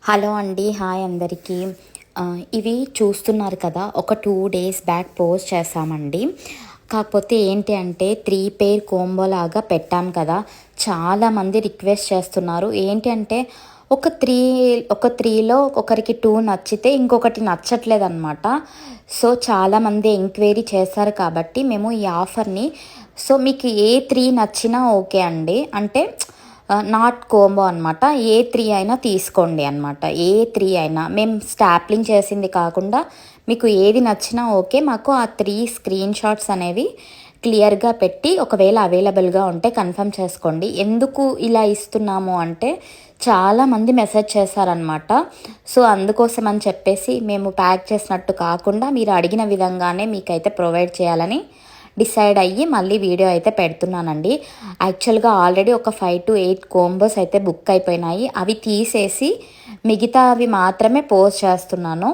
Hello అండి. Hi అందరికీ. ఇవి చూస్తున్నారు కదా, ఒక 2 డేస్ బ్యాక్ పోస్ట్ చేశామండి. కాకపోతే ఏంటి అంటే 3 పేర్ కోంబో లాగా పెట్టాం కదా, చాలామంది రిక్వెస్ట్ చేస్తున్నారు. ఏంటి అంటే ఒక 3లో ఒకరికి 2 నచ్చితే ఇంకొకటి నచ్చట్లేదన్నమాట. సో చాలామంది ఎంక్వైరీ చేశారు కాబట్టి మేము ఈ ఆఫర్ని, సో మీకు ఏ 3 నచ్చినా ఓకే అండి. అంటే నాట్ కోంబో అనమాట. ఏ 3 అయినా తీసుకోండి అనమాట. ఏ 3 అయినా మేము స్టాప్లింగ్ చేసింది కాకుండా మీకు ఏది నచ్చినా ఓకే. మాకు ఆ 3 స్క్రీన్ షాట్స్ అనేవి క్లియర్గా పెట్టి ఒకవేళ అవైలబుల్గా ఉంటే కన్ఫర్మ్ చేసుకోండి. ఎందుకు ఇలా ఇస్తున్నాము అంటే చాలామంది మెసేజ్ చేశారనమాట. సో అందుకోసం అని చెప్పేసి మేము ప్యాక్ చేసినట్టు కాకుండా మీరు అడిగిన విధంగానే మీకైతే ప్రొవైడ్ చేయాలని డిసైడ్ అయ్యి మళ్ళీ వీడియో అయితే పెడుతున్నానండి. యాక్చువల్గా ఆల్రెడీ ఒక 5 to 8 కోంబోస్ అయితే బుక్ అయిపోయినాయి. అవి తీసేసి మిగతా అవి మాత్రమే పోస్ట్ చేస్తున్నాను.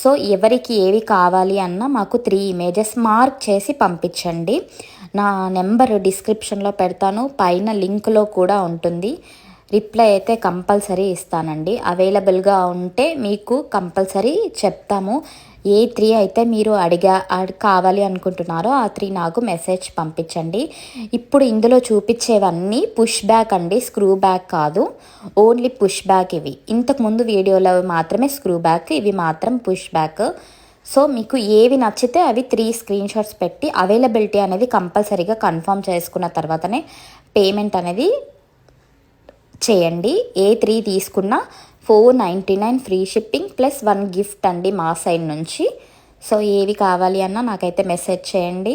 సో ఎవరికి ఏవి కావాలి అన్నా మాకు 3 ఇమేజెస్ మార్క్ చేసి పంపించండి. నా నెంబర్ డిస్క్రిప్షన్లో పెడతాను, పైన లింక్లో కూడా ఉంటుంది. రిప్లై అయితే కంపల్సరీ ఇస్తానండి. అవైలబుల్గా ఉంటే మీకు కంపల్సరీ చెప్తాము. ఏ 3 అయితే మీరు కావాలి అనుకుంటున్నారో ఆ 3 నాకు మెసేజ్ పంపించండి. ఇప్పుడు ఇందులో చూపించేవన్నీ పుష్ బ్యాక్ అండి, స్క్రూ బ్యాక్ కాదు. ఓన్లీ పుష్ బ్యాక్ ఇవి. ఇంతకుముందు వీడియోలో మాత్రమే స్క్రూ బ్యాక్, ఇవి మాత్రం పుష్ బ్యాక్. సో మీకు ఏవి నచ్చితే అవి 3 స్క్రీన్ షాట్స్ పెట్టి అవైలబిలిటీ అనేది కంపల్సరీగా కన్ఫర్మ్ చేసుకున్న తర్వాతనే పేమెంట్ అనేది చేయండి. ఏ 3 తీసుకున్నా 499 ఫ్రీ షిప్పింగ్ ప్లస్ 1 గిఫ్ట్ అండి మా సైడ్ నుంచి. సో ఏవి కావాలి అన్నా నాకైతే మెసేజ్ చేయండి.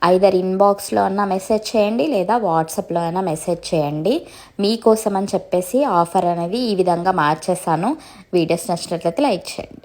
ఐదర్ ఇన్బాక్స్లో అన్నా మెసేజ్ చేయండి, లేదా వాట్సాప్లో అయినా మెసేజ్ చేయండి. మీకోసం అని చెప్పేసి ఆఫర్ అనేది ఈ విధంగా మార్చేసాను. వీడియోస్ నచ్చినట్లయితే లైక్ చేయండి.